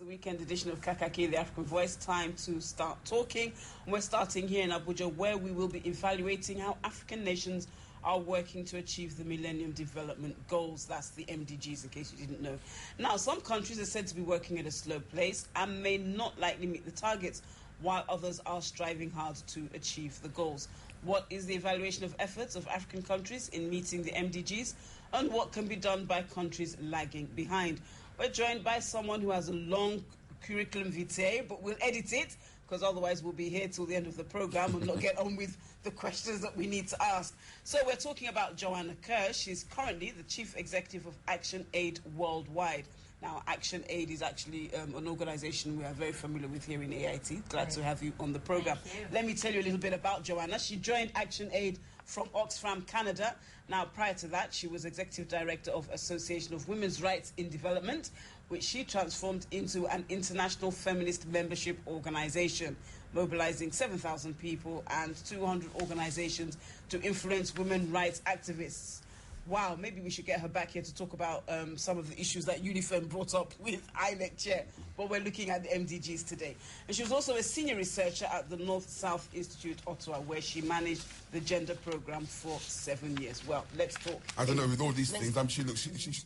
the weekend edition of Kakaki, the African Voice. Time to start talking. We're starting here in Abuja, where we will be evaluating how African nations are working to achieve the Millennium Development Goals. That's the MDGs, in case you didn't know. Now, some countries are said to be working at a slow pace and may not likely meet the targets, while others are striving hard to achieve the goals. What is the evaluation of efforts of African countries in meeting the MDGs, and what can be done by countries lagging behind? We're joined by someone who has a long curriculum vitae, but we'll edit it, because otherwise we'll be here till the end of the program and not get on with the questions that we need to ask. So we're talking about Joanna Kerr. She's currently the Chief Executive of ActionAid Worldwide. Now, ActionAid is actually an organization we are very familiar with here in AIT. Glad to have you on the program. Let me tell you a little bit about Joanna. She joined ActionAid from Oxfam, Canada. Now, prior to that, she was Executive Director of Association of Women's Rights in Development, which she transformed into an international feminist membership organization, mobilizing 7,000 people and 200 organizations to influence women rights activists. Wow, maybe we should get her back here to talk about some of the issues that UNIFEM brought up with INEC Chair, but we're looking at the MDGs today. And she was also a senior researcher at the North-South Institute, Ottawa, where she managed the gender program for 7 years. Well, let's talk. I don't know, with all these things,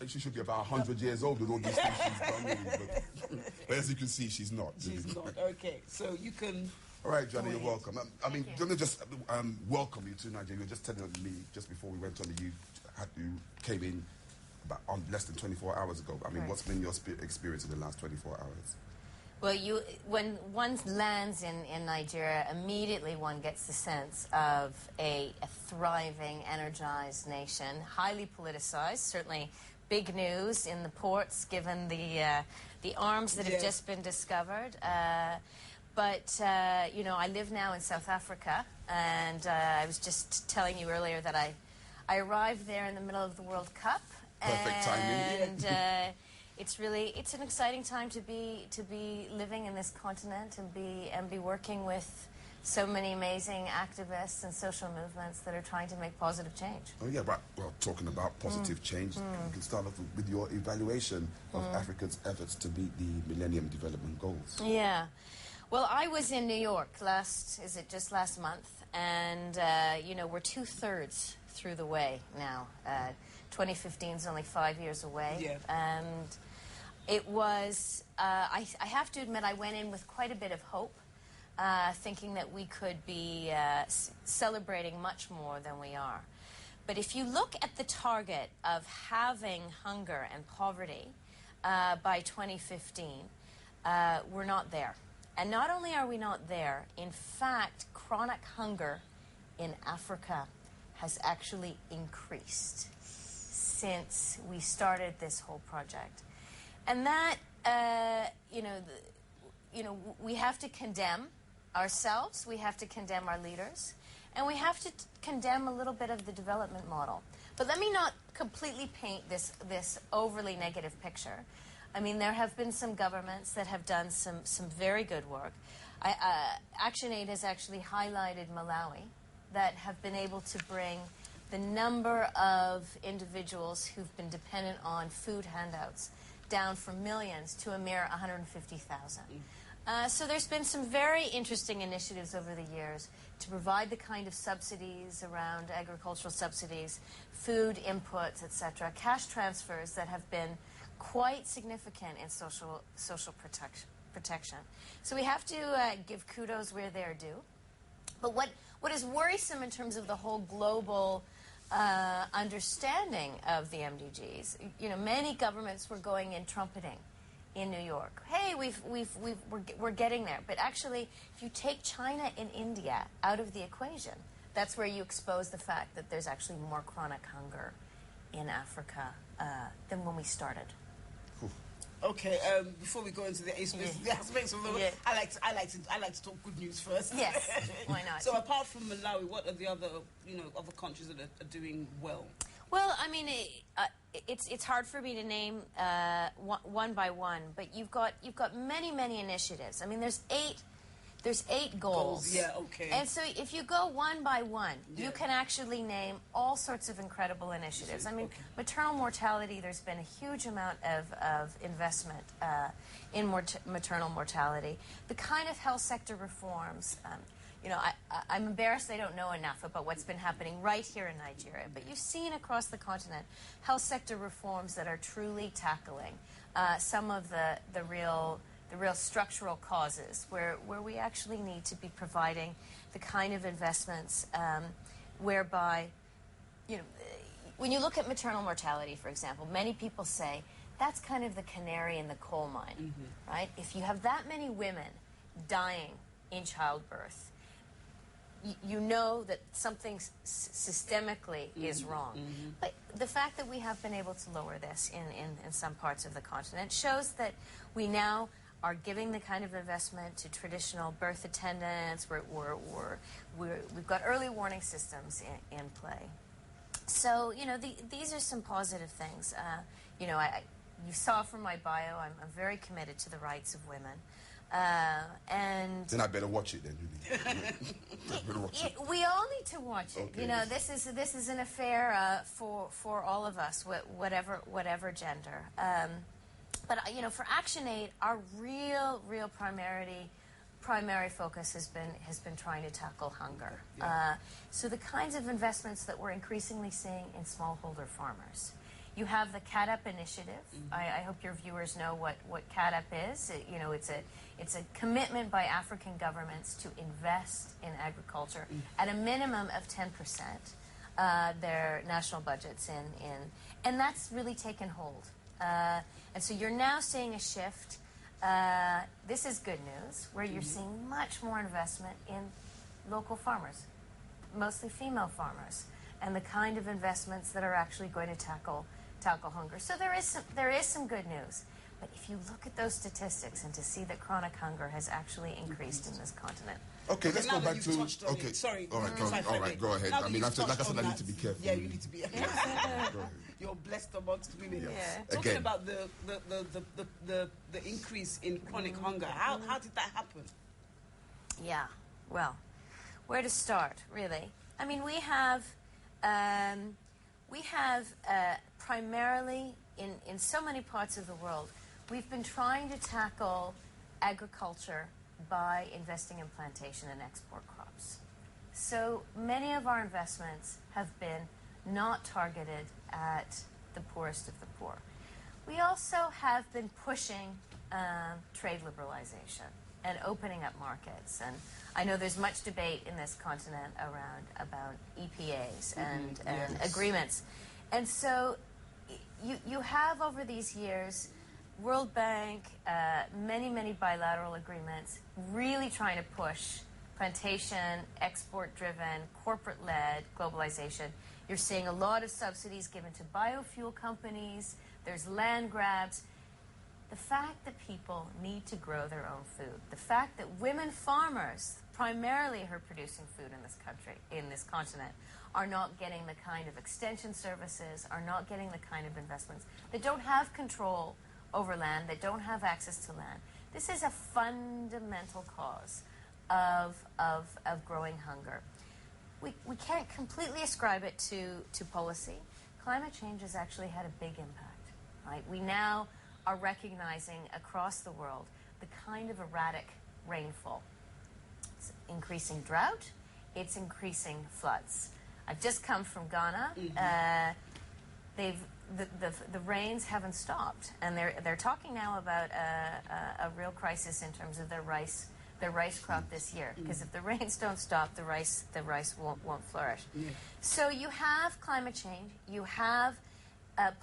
she should be about 100 years old with all these things she's done. Really, but as you can see, she's not. She's not. Okay, so you can... All right, Johnny, you're welcome. I mean, let me just welcome you to Nigeria. You were just telling me just before we went on that you came in about less than 24 hours ago. I mean, what's been your experience in the last 24 hours? Well, when one lands in Nigeria, immediately one gets the sense of a thriving, energized nation, highly politicized, certainly big news in the ports, given the arms that have just been discovered. But, you know, I live now in South Africa, and I was just telling you earlier that I arrived there in the middle of the World Cup. Perfect timing. And it's an exciting time to be living in this continent and be working with so many amazing activists and social movements that are trying to make positive change. Oh yeah, right. Well, talking about positive change, you can start off with your evaluation of Africa's efforts to meet the Millennium Development Goals. Yeah. Well, I was in New York just last month, and, you know, we're 2/3 through the way now. 2015 is only 5 years away. Yeah. And it was, I have to admit, I went in with quite a bit of hope, thinking that we could be celebrating much more than we are. But if you look at the target of halving hunger and poverty by 2015, we're not there. And not only are we not there, in fact, chronic hunger in Africa has actually increased since we started this whole project. And that, we have to condemn ourselves, we have to condemn our leaders, and we have to condemn a little bit of the development model. But let me not completely paint this overly negative picture. I mean, there have been some governments that have done some very good work. ActionAid has actually highlighted Malawi, that have been able to bring the number of individuals who've been dependent on food handouts down from millions to a mere 150,000. So there's been some very interesting initiatives over the years to provide the kind of subsidies around agricultural subsidies, food inputs, etc., cash transfers that have been quite significant in social protection. So we have to give kudos where they're due. But what is worrisome in terms of the whole global understanding of the MDGs, you know, many governments were going in trumpeting in New York. Hey, we're getting there. But actually, if you take China and India out of the equation, that's where you expose the fact that there's actually more chronic hunger in Africa than when we started. Okay, before we go into the aspects of the I like to talk good news first. Yes, why not? So apart from Malawi, what are the other countries that are doing well? Well, I mean, it's hard for me to name one by one, but you've got many initiatives. I mean, there's There's 8 goals. Yeah, okay. And so if you go one by one, Yeah. you can actually name all sorts of incredible initiatives. I mean, Okay. maternal mortality, there's been a huge amount of investment in maternal mortality. The kind of health sector reforms, you know, I'm embarrassed they don't know enough about what's been happening right here in Nigeria. But you've seen across the continent health sector reforms that are truly tackling some of the real structural causes where we actually need to be providing the kind of investments whereby, you know, when you look at maternal mortality, for example, many people say that's kind of the canary in the coal mine, right? If you have that many women dying in childbirth, you know that something systemically is wrong. But the fact that we have been able to lower this in some parts of the continent shows that we now are giving the kind of investment to traditional birth attendants. We've got early warning systems in play. So, you know, these are some positive things. You know, you saw from my bio, I'm very committed to the rights of women. And then I better watch it then, Julie. We all need to watch it. Okay. You know, this is an affair for all of us, whatever gender. But you know, for ActionAid, our real primary focus has been trying to tackle hunger. So the kinds of investments that we're increasingly seeing in smallholder farmers. You have the CADUP initiative. I hope your viewers know what CADUP is. You know, it's a commitment by African governments to invest in agriculture at a minimum of 10% their national budgets and that's really taken hold. And so you're now seeing a shift. This is good news, where you're seeing much more investment in local farmers, mostly female farmers, and the kind of investments that are actually going to tackle hunger. So there is some good news. But if you look at those statistics and to see that chronic hunger has actually increased in this continent. Okay, let's go back to. Okay, sorry. All right, go ahead. I mean, like I said, I need to be careful. Yeah, you need to be. Go ahead. You're blessed amongst women. Yeah. Talking Again. about the increase in chronic hunger, how did that happen? Yeah, well, where to start, really? I mean, we have primarily in so many parts of the world, we've been trying to tackle agriculture by investing in plantation and export crops. So many of our investments have been not targeted at the poorest of the poor. We also have been pushing trade liberalization and opening up markets. And I know there's much debate in this continent about EPAs and agreements. And so you have over these years World Bank, many bilateral agreements really trying to push plantation, export-driven, corporate-led globalization. You're seeing a lot of subsidies given to biofuel companies. There's land grabs. The fact that people need to grow their own food, the fact that women farmers, primarily who are producing food in this country, in this continent, are not getting the kind of extension services, are not getting the kind of investments, that don't have control over land, that don't have access to land. This is a fundamental cause of growing hunger. We can't completely ascribe it to policy. Climate change has actually had a big impact, right? We now are recognizing across the world the kind of erratic rainfall. It's increasing drought, it's increasing floods. I've just come from Ghana. The rains haven't stopped, and they're talking now about a real crisis in terms of their rice crop this year. Because if the rains don't stop, the rice won't flourish. So you have climate change, you have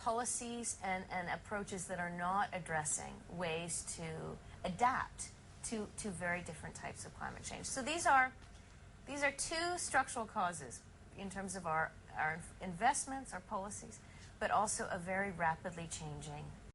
policies and approaches that are not addressing ways to adapt to very different types of climate change. So these are two structural causes in terms of our investments, our policies, but also a very rapidly changing